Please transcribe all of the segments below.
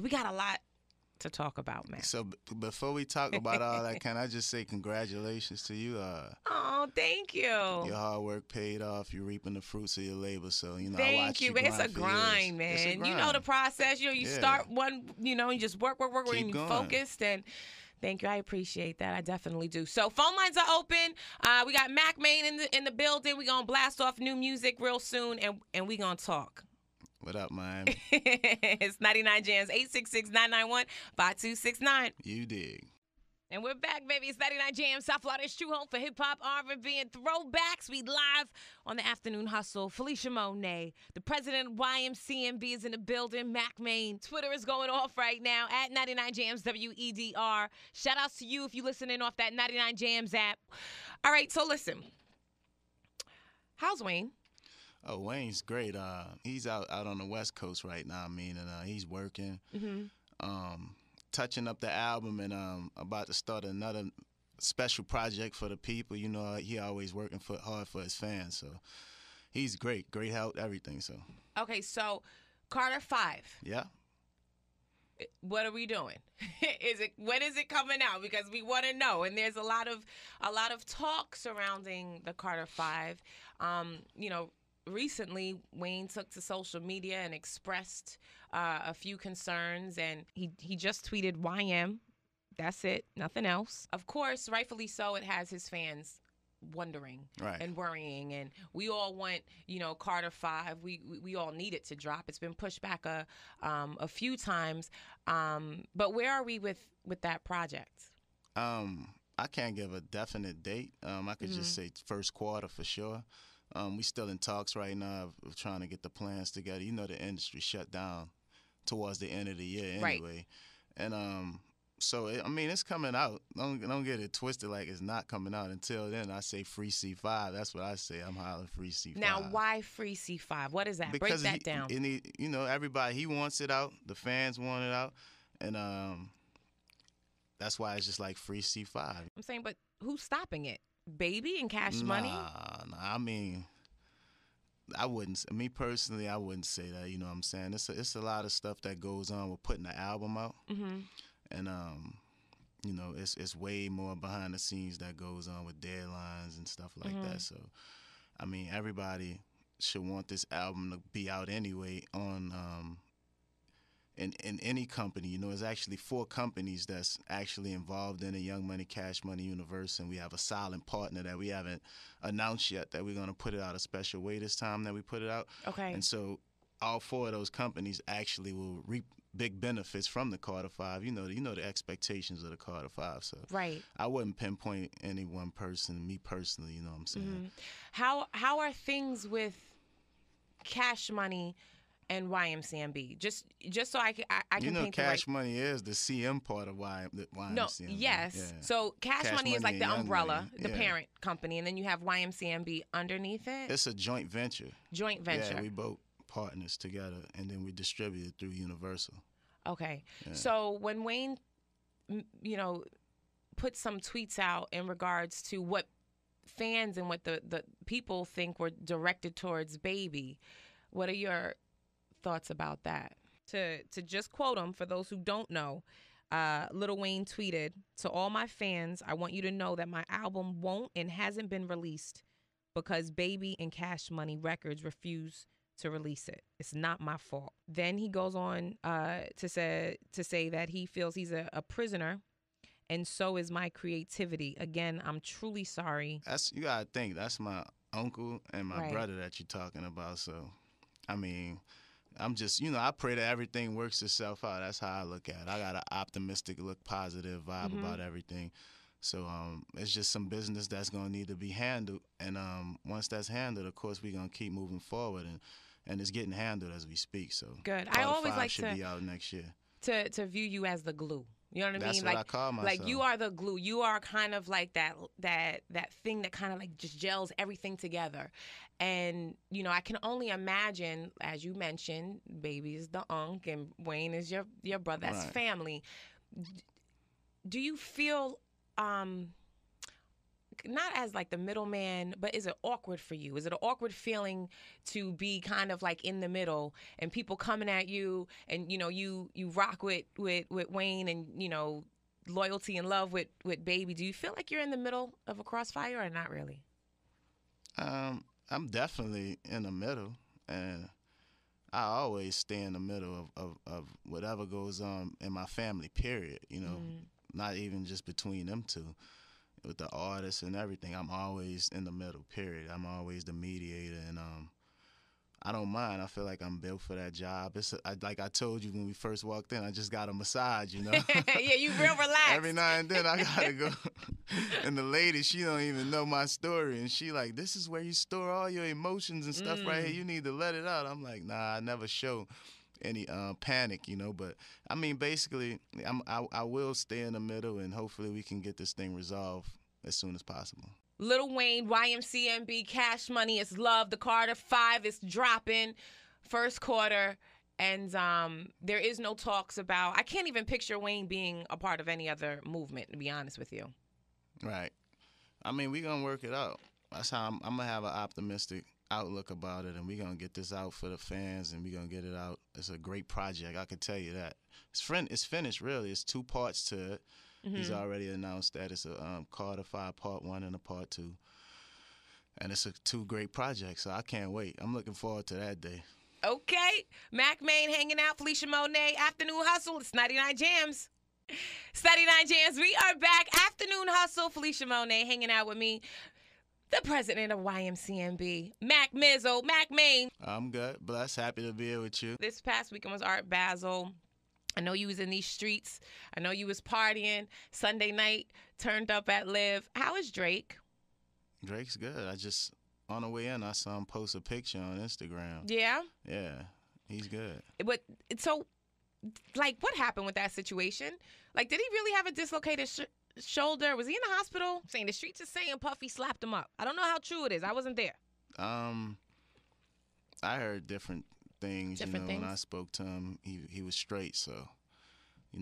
But we got a lot to talk about, man. So before we talk about all that, can I just say congratulations to you? Oh, thank you. Your hard work paid off. You're reaping the fruits of your labor. So, I Thank watched you. you grind It's a for grind, years. man. It's a grind. You know the process. You start one, you just work, Keep and you going. focused. And thank you. I appreciate that. I definitely do. So phone lines are open. We got Mack Maine in the building. We're going to blast off new music real soon, and we're going to talk. What up, Miami? It's 99 Jamz, 866-991-5269. You dig. And we're back, baby. It's 99 Jamz, South Florida's true home for hip-hop, R&B, and throwbacks. We live on the Afternoon Hustle. Felisha Monet, the president of YMCMB, is in the building. Mack Maine. Twitter is going off right now, at 99 Jamz, WEDR. Shout-outs to you if you're listening off that 99 Jamz app. All right, so listen. How's Wayne? Oh, Wayne's great. He's out on the West Coast right now, and he's working, touching up the album, and about to start another special project for the people. He always working hard for his fans, so he's great help, everything. So okay, so Carter 5. Yeah. What are we doing? When is it coming out? Because we want to know. And there's a lot of talk surrounding the Carter 5. Recently, Wayne took to social media and expressed a few concerns, and he just tweeted YM. That's it, nothing else. Of course, rightfully so, it has his fans wondering and worrying, and we all want, Carter 5. We all need it to drop. It's been pushed back a few times, but where are we with that project? I can't give a definite date. I could just say first quarter for sure. We still in talks right now of trying to get the plans together. The industry shut down towards the end of the year anyway. Right. And so, it's coming out. Don't get it twisted like it's not coming out. Until then, I say Free C5. That's what I say. I'm hollering Free C5. Now, why Free C5? What is that? Because break that down. Everybody, he wants it out. The fans want it out. And that's why it's just like Free C5. I'm saying, but who's stopping it? Baby and Cash Money? Nah. I wouldn't. Me personally, I wouldn't say that. You know what I'm saying? It's a lot of stuff that goes on with putting the album out, and it's way more behind the scenes that goes on with deadlines and stuff like that. So, everybody should want this album to be out anyway on. In any company, there's actually 4 companies that's actually involved in the Young Money, Cash Money universe, and we have a silent partner that we haven't announced yet that we're going to put it out a special way this time that we put it out. Okay. And so all 4 of those companies actually will reap big benefits from the Carter 5. The expectations of the Carter 5. So right. I wouldn't pinpoint any one person, me personally, you know what I'm saying? How are things with Cash Money and YMCMB, just so I can paint Cash Money is the CM part of YMCMB. No, yes. Yeah. So Cash Money is like the umbrella, the parent company, and then you have YMCMB underneath it. It's a joint venture. Joint venture. Yeah, we both partners together, and then we distribute it through Universal. Okay. Yeah. So when Wayne, put some tweets out in regards to what fans and what the people think were directed towards Baby, what are your thoughts about that? To just quote him, for those who don't know, Lil Wayne tweeted, "To all my fans, I want you to know that my album won't and hasn't been released because Baby and Cash Money Records refuse to release it. It's not my fault." Then he goes on to say that he feels he's a prisoner, and so is my creativity. Again, I'm truly sorry. You gotta think, that's my uncle and my brother that you're talking about. So, I'm just, I pray that everything works itself out. That's how I look at it. I got an optimistic, positive vibe about everything. So it's just some business that's going to need to be handled. And once that's handled, of course, we're going to keep moving forward. And it's getting handled as we speak. So good. I always like should be out next year. To view you as the glue. You know what I mean? That's what I call myself. Like, you are the glue. You are kind of like that thing that kind of like just gels everything together. And, I can only imagine, as you mentioned, Baby is the unk and Wayne is your brother. That's family. Do you feel, like, not as like the middleman, but is it awkward for you? Is it an awkward feeling to be kind of like in the middle and people coming at you and, you know, you rock with Wayne and, you know, loyalty and love with Baby? Do you feel like you're in the middle of a crossfire or not really? I'm definitely in the middle, and I always stay in the middle of whatever goes on in my family, period. You know, not even just between them two. With the artists and everything, I'm always in the middle, period. I'm always the mediator, and I don't mind. I feel like I'm built for that job. Like I told you when we first walked in, I just got a massage, you know? Yeah, you real relaxed. Every now and then I gotta go. And the lady, she don't even know my story, and she like, this is where you store all your emotions and stuff right here. You need to let it out. I'm like, nah, I never show any panic, you know. But I mean, basically, I will stay in the middle, and hopefully we can get this thing resolved as soon as possible. Lil Wayne, YMCMB, Cash Money is Love. The Carter 5 is dropping first quarter. And there is no talks about, I can't even picture Wayne being a part of any other movement, to be honest with you. Right. I mean, we're going to work it out. That's how I'm going to have an optimistic outlook about it, and we're going to get this out for the fans, and we're going to get it out. It's a great project, I can tell you that. It's finished, really. It's 2 parts to it. He's already announced that it's a Carter 5 Part 1 and a Part 2. And it's 2 great projects, so I can't wait. I'm looking forward to that day. Okay. Mack Maine hanging out, Felisha Monet, Afternoon Hustle. It's 99 Jamz. It's 99 Jamz. We are back. Afternoon Hustle, Felisha Monet hanging out with me, the president of YMCMB, Mack Maine. I'm good. Blessed. Happy to be here with you. This past weekend was Art Basel. I know you was in these streets. I know you was partying. Sunday night, turned up at Live. How is Drake? Drake's good. I just, on the way in, I saw him post a picture on Instagram. Yeah? Yeah, he's good. But, so, like, what happened with that situation? Like, did he really have a dislocated shoulder? Was he in the hospital? I'm saying the streets is saying Puffy slapped him up. I don't know how true it is. I wasn't there. I heard different things, when I spoke to him, he was straight, so,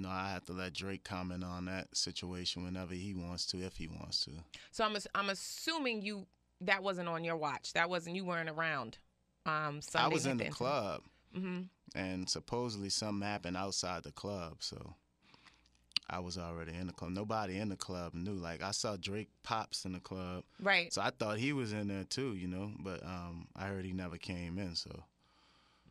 I have to let Drake comment on that situation whenever he wants to, if he wants to. So I'm assuming that wasn't on your watch. You weren't around Sunday. I was in the club, and supposedly something happened outside the club, so I was already in the club. Nobody in the club knew. Like, I saw Drake Pops in the club, right? So I thought he was in there too, but I heard he never came in, so.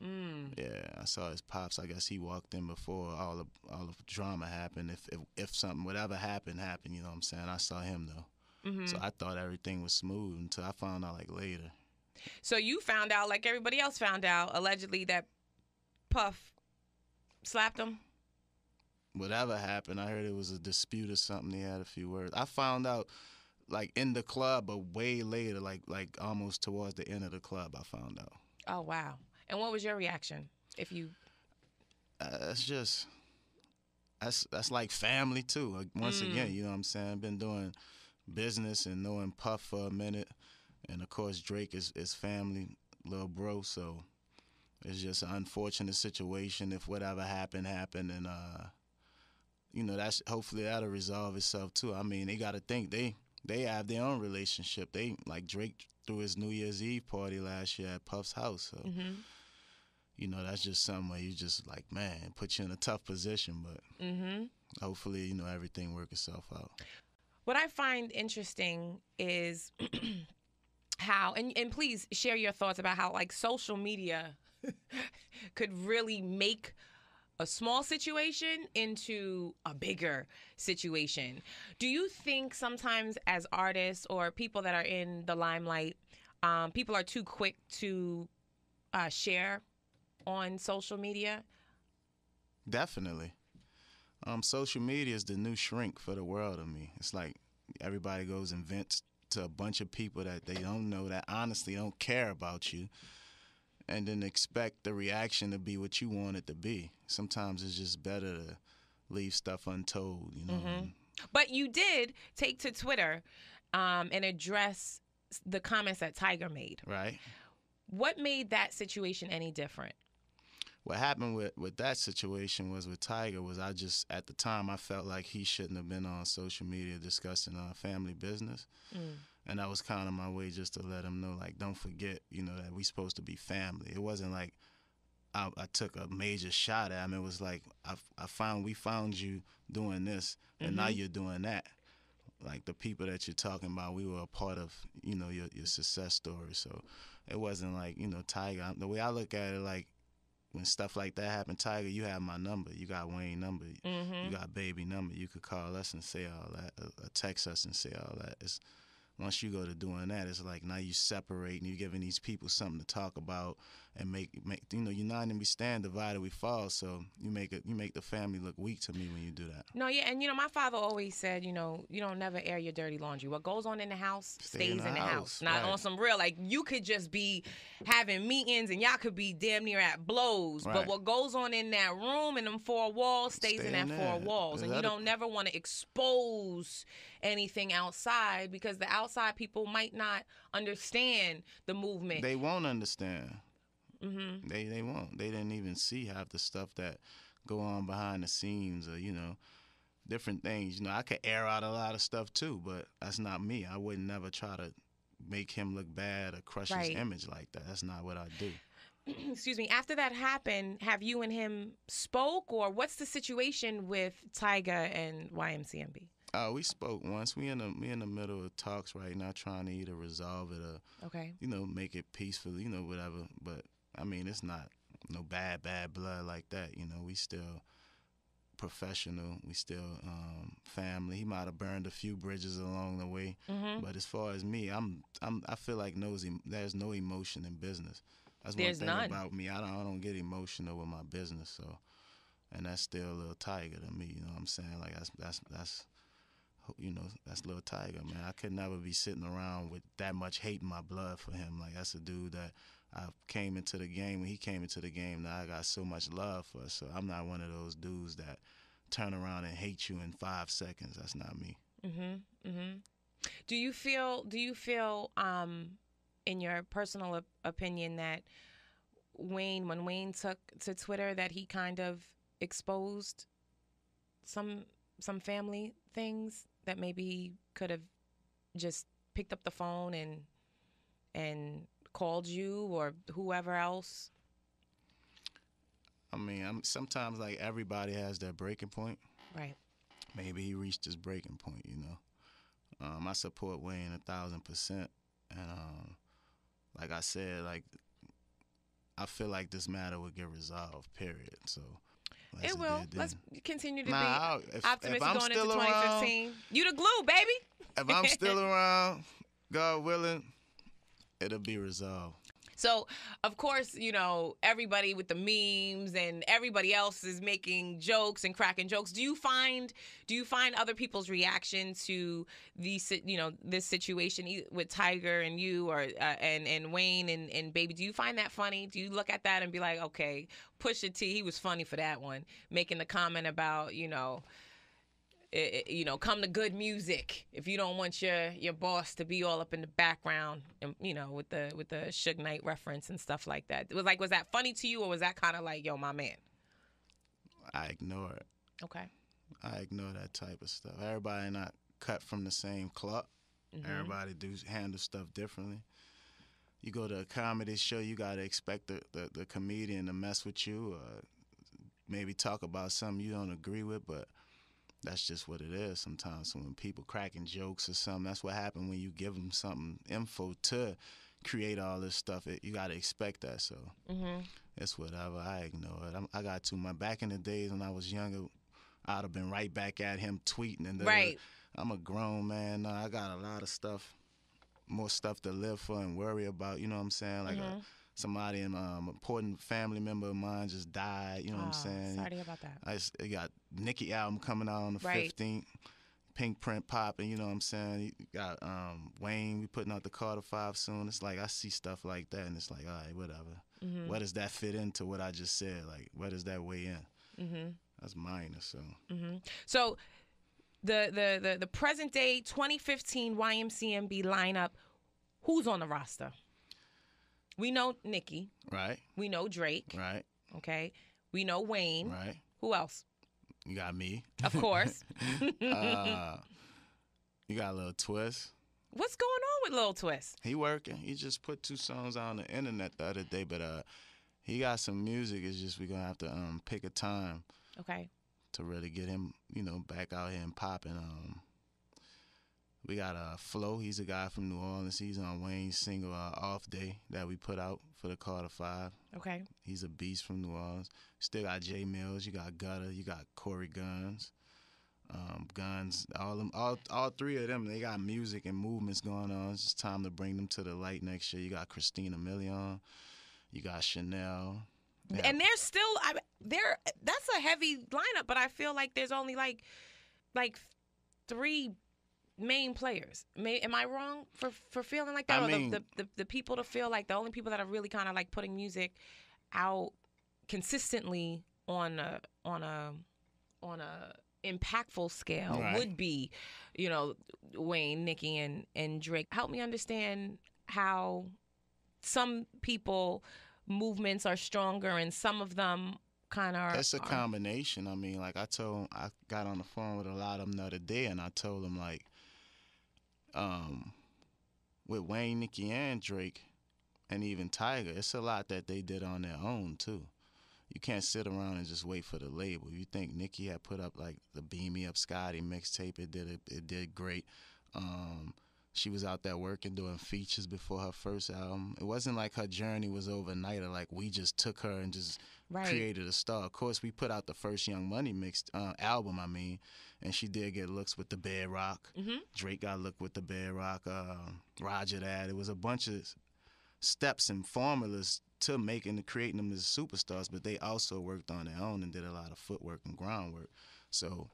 Yeah, I saw his pops. I guess he walked in before all the drama happened. If something, whatever happened, you know what I'm saying? I saw him, though. So I thought everything was smooth until I found out, like, later. So you found out, like everybody else found out, allegedly, that Puff slapped him? Whatever happened, I heard it was a dispute or something. He had a few words. I found out, like, in the club, but way later, like almost towards the end of the club, I found out. Oh, wow. And what was your reaction? If you, that's like family too. Like, once again, you know what I'm saying? I've been doing business and knowing Puff for a minute, and of course Drake is family, little bro. So it's just an unfortunate situation. If whatever happened, and that's hopefully that'll resolve itself too. I mean, they got to think they have their own relationship. They, like, Drake threw his New Year's Eve party last year at Puff's house. So. That's just something where you just like, man, put you in a tough position, but hopefully, everything work itself out. What I find interesting is how, and please share your thoughts about how, like, social media could really make a small situation into a bigger situation. Do you think sometimes as artists or people that are in the limelight, people are too quick to share on social media? Definitely. Social media is the new shrink for the world to me. It's like everybody goes and vents to a bunch of people that they don't know, that honestly don't care about you, and then expect the reaction to be what you want it to be. Sometimes it's just better to leave stuff untold, But you did take to Twitter and address the comments that Tiger made. Right. What made that situation any different? what happened with that situation was with Tiger was I just, at the time, I felt like he shouldn't have been on social media discussing family business. And that was kind of my way just to let him know, like, don't forget, you know, that we supposed to be family. It wasn't like I took a major shot at him. It was like we found you doing this, and now you're doing that. Like, the people that you're talking about, we were a part of, you know, your success story. So it wasn't like, you know, Tiger. The way I look at it, like, when stuff like that happen, Tiger, you have my number. You got Wayne number. You got baby number. You could call us and say all that, or text us and say all that. Once you go to doing that, it's like now you separate and you're giving these people something to talk about and make you know, united we stand, divided we fall. So you make the family look weak to me when you do that. No, yeah, and you know, my father always said, you know, you don't never air your dirty laundry. What goes on in the house stays in the house. Not on some real, like, you could just be having meetings and y'all could be damn near at blows, but what goes on in that room and them four walls stays in that four walls, and you don't never want to expose anything outside, because the outside people might not understand the movement. They won't understand. They won't. They didn't even see half the stuff that go on behind the scenes, or, you know, different things. You know, I could air out a lot of stuff too, but that's not me. I would never try to make him look bad or crush his image like that. That's not what I do. Excuse me. After that happened, have you and him spoke, or what's the situation with Tiger and YMCMB? We spoke once. We in the middle of talks right now, trying to either resolve it or, you know, make it peaceful, you know, whatever. But I mean, it's not no bad blood like that. You know, we still professional. We still family. He might have burned a few bridges along the way, but as far as me, I feel like there's no emotion in business. That's one thing about me. I don't get emotional with my business. So, and that's still Lil Tiger to me. You know what I'm saying? Like that's. You know, that's Lil Tiger, man. I could never be sitting around with that much hate in my blood for him. Like, that's a dude that I came into the game. When he came into the game, now I got so much love for. So I'm not one of those dudes that turn around and hate you in 5 seconds. That's not me. Do you feel, in your personal opinion, that when Wayne took to Twitter, that he kind of exposed some family things that maybe he could have just picked up the phone and called you or whoever else? I mean, sometimes, like, everybody has their breaking point. Right. Maybe he reached his breaking point, you know. I support Wayne 1,000%. And like I said, like, I feel like this matter would get resolved, period. So it will. Let's continue to be optimistic going into 2015. You the glue, baby. If I'm still around, God willing, it'll be resolved. So, of course, you know, everybody with the memes and everybody else is making jokes and cracking jokes. Do you find other people's reaction to these, you know, this situation with Tiger and you, or and Wayne and Baby? Do you find that funny? Do you look at that and be like, okay, Pusha T, he was funny for that one, making the comment about, you know, come to good music if you don't want your boss to be all up in the background, and, you know, with the Suge Knight reference and stuff like that. Was that funny to you, or was that kind of like, yo, my man? I ignore it. Okay. I ignore that type of stuff. Everybody not cut from the same cloth. Everybody handle stuff differently. You go to a comedy show, you gotta expect the comedian to mess with you, or maybe talk about something you don't agree with, but that's just what it is sometimes. So when people cracking jokes or something, that's what happens when you give them something, info to create all this stuff. You got to expect that. So it's whatever. I ignore it. I got to. Back in the days when I was younger, I'd have been right back at him tweeting. And I'm a grown man now. I got a lot of stuff, more stuff to live for and worry about. You know what I'm saying? Like somebody, important family member of mine just died. You know what I'm saying? Sorry to hear about that. I got Nicki album coming out on the 15th. Pink Print popping, you know what I'm saying? You got Wayne, we putting out the Carter 5 soon. It's like I see stuff like that, and it's like, all right, whatever. Where does that fit into what I just said? Like, where does that weigh in? That's minor, so. So the present day 2015 YMCMB lineup, who's on the roster? We know Nicki. Right. We know Drake. Right. Okay. We know Wayne. Right. Who else? You got me. Of course. You got a Lil Twist. What's going on with Lil Twist? He working. He just put 2 songs on the internet the other day, but he got some music. It's just we're gonna have to pick a time. Okay. To really get him, back out here and popping. We got Flo. He's a guy from New Orleans. He's on Wayne's single "Off Day" that we put out for the Carter 5. Okay. He's a beast from New Orleans. Still got J Mills. You got Gutter. You got Corey Guns. Guns. All 3 of them. They got music and movements going on. It's just time to bring them to the light next year. You got Christina Milian. You got Chanel. Yeah. And they're still that's a heavy lineup, but I feel like there's only like 3 main players. Am I wrong for feeling like that? The people to feel like the only people that are really kind of like putting music out consistently on a impactful scale would be, Wayne, Nicki, and Drake. Help me understand how some people movements are stronger and some of them kind of It's a combination. I mean, like I got on the phone with a lot of them the other day, and I told them like, with Wayne, Nicki, and Drake, and even Tiger, it's a lot that they did on their own too. You can't sit around and just wait for the label. You think Nicki had put up like the Beam Me Up Scotty mixtape? It did great. She was out there working, doing features before her first album. It wasn't like her journey was overnight or like we just took her and just created a star. Of course, we put out the first Young Money album, and she did get looks with the Bedrock. Mm-hmm. Drake got look with the Bedrock. Roger that. It was a bunch of steps and formulas to creating them as superstars, but they also worked on their own and did a lot of footwork and groundwork. So,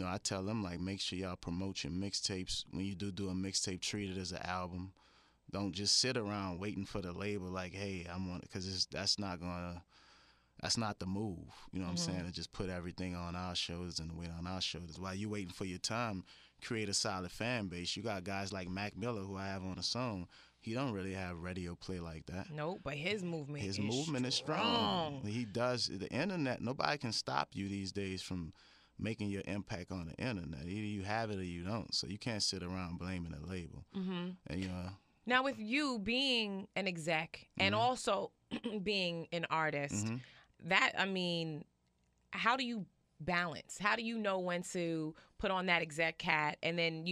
I tell them, like, make sure y'all promote your mixtapes. When you do a mixtape, treat it as an album. Don't just sit around waiting for the label like, hey, I'm on it, because that's not the move. You know what I'm saying? To just put everything on our shoulders and wait on our shoulders. While you waiting for your time, create a solid fan base. You got guys like Mac Miller, who I have on a song. He don't really have radio play like that. No, but his movement is strong. He does. The internet, nobody can stop you these days from making your impact on the internet. Either you have it or you don't. So you can't sit around blaming a label. Mm-hmm. And now, with you being an exec and also being an artist, how do you balance? How do you know when to put on that exec hat? And then,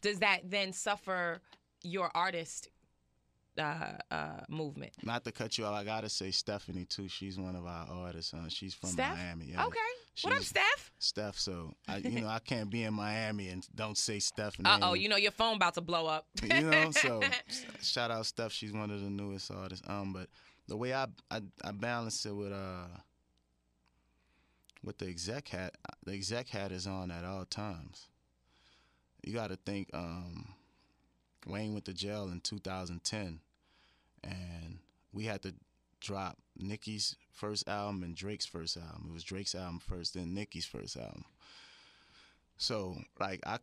does that then suffer your artist movement? Not to cut you off, I gotta say Stephanie too. She's one of our artists. She's from Steph? Miami. Yeah. Okay. What up, Steph? Steph. So I can't be in Miami and don't say Stephanie. Your phone about to blow up. So shout out Steph. She's one of the newest artists. But the way I balance it with the exec hat is on at all times. You got to think. Wayne went to jail in 2010, and we had to drop Nicki's first album and Drake's first album. It was Drake's album first, then Nicki's first album. So, like, I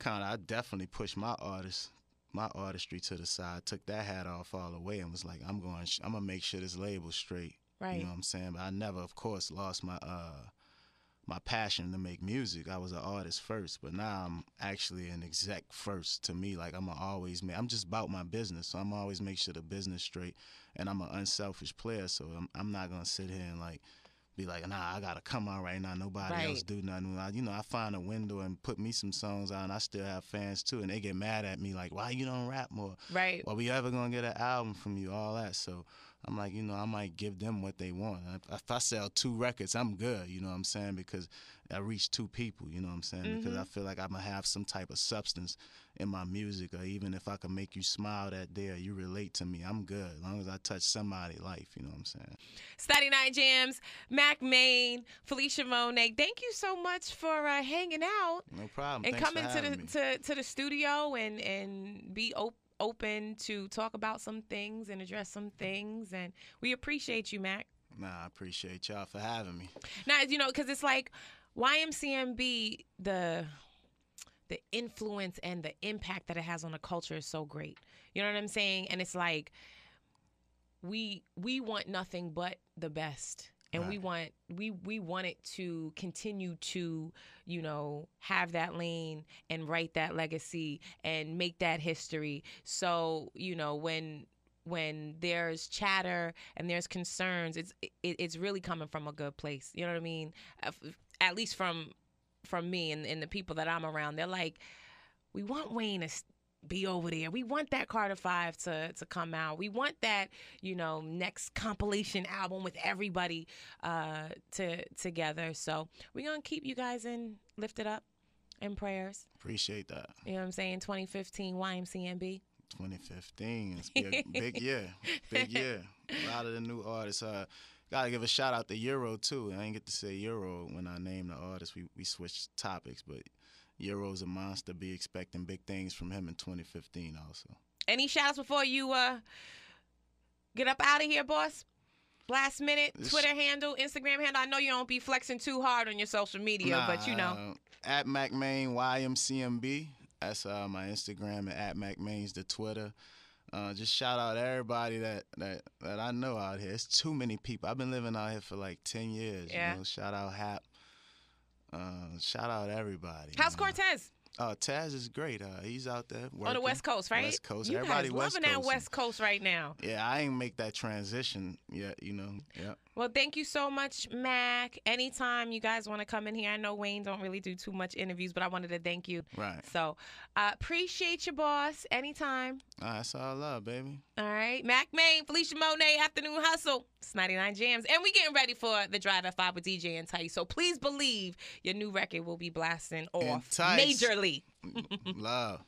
definitely pushed my artistry to the side, took that hat off all the way, and was like, I'm gonna make sure this label's straight. Right. You know what I'm saying? But I never, of course, lost my passion to make music. I was an artist first, but now I'm actually an exec first. To me, like, I'm just about my business, so I'm always make sure the business straight, and I'm an unselfish player, so I'm not gonna sit here and like be like, nah, I gotta come out right now, nobody else do nothing. I find a window and put me some songs out, and I still have fans too, and they get mad at me like, why you don't rap more? Right. Are we ever gonna get an album from you? All that. So I'm like, I might give them what they want. If I sell 2 records, I'm good, you know what I'm saying? Because I reach 2 people, you know what I'm saying? Because I feel like I'm going to have some type of substance in my music, or even if I can make you smile that day or you relate to me, I'm good. As long as I touch somebody's life, you know what I'm saying? Saturday Night Jams, Mack Maine, Felisha Monet, thank you so much for hanging out. No problem. And Thanks coming for having me. to the studio and be open to talk about some things and address some things, and we appreciate you, Mac. Nah, I appreciate y'all for having me. Now, because it's like YMCMB, the influence and the impact that it has on the culture is so great. You know what I'm saying? And it's like we want nothing but the best And Right. we want it to continue to, you know, have that lane and write that legacy and make that history. So, you know, when there's chatter and there's concerns, it's really coming from a good place. You know what I mean? At least from me and the people that I'm around. They're like, we want Wayne to be over there. We want that Carter 5 to come out. We want that, you know, next compilation album with everybody together. So we're going to keep you guys lifted up in prayers. Appreciate that. You know what I'm saying? 2015 YMCMB. 2015. It's a big year. Big year. A lot of the new artists. Gotta give a shout out to Euro too. I didn't get to say Euro when I named the artist. We switched topics, but Euro's a monster. Be expecting big things from him in 2015 also. Any shouts before you get up out of here, boss? Last minute, Twitter handle, Instagram handle. I know you don't be flexing too hard on your social media, but you know. At Mack Maine, YMCMB. That's my Instagram, and at Mack Maine's the Twitter. Just shout out everybody that I know out here. It's too many people. I've been living out here for like 10 years. Yeah. You know? Shout out Hap. Shout out everybody. How's Cortez? Taz is great. He's out there working. On the West Coast, right? West Coast. You Everybody guys West loving that Coast. West Coast right now. Yeah, I ain't make that transition yet, you know. Yeah. Well, thank you so much, Mac. Anytime you guys want to come in here, I know Wayne don't really do too much interviews, but I wanted to thank you. Right. So, appreciate you, boss. Anytime. That's all love, baby. All right. Mack Maine, Felisha Monet, Afternoon Hustle. It's 99 Jamz. And we getting ready for the Drive at 5 with DJ and Tice. So please believe your new record will be blasting off majorly. Love.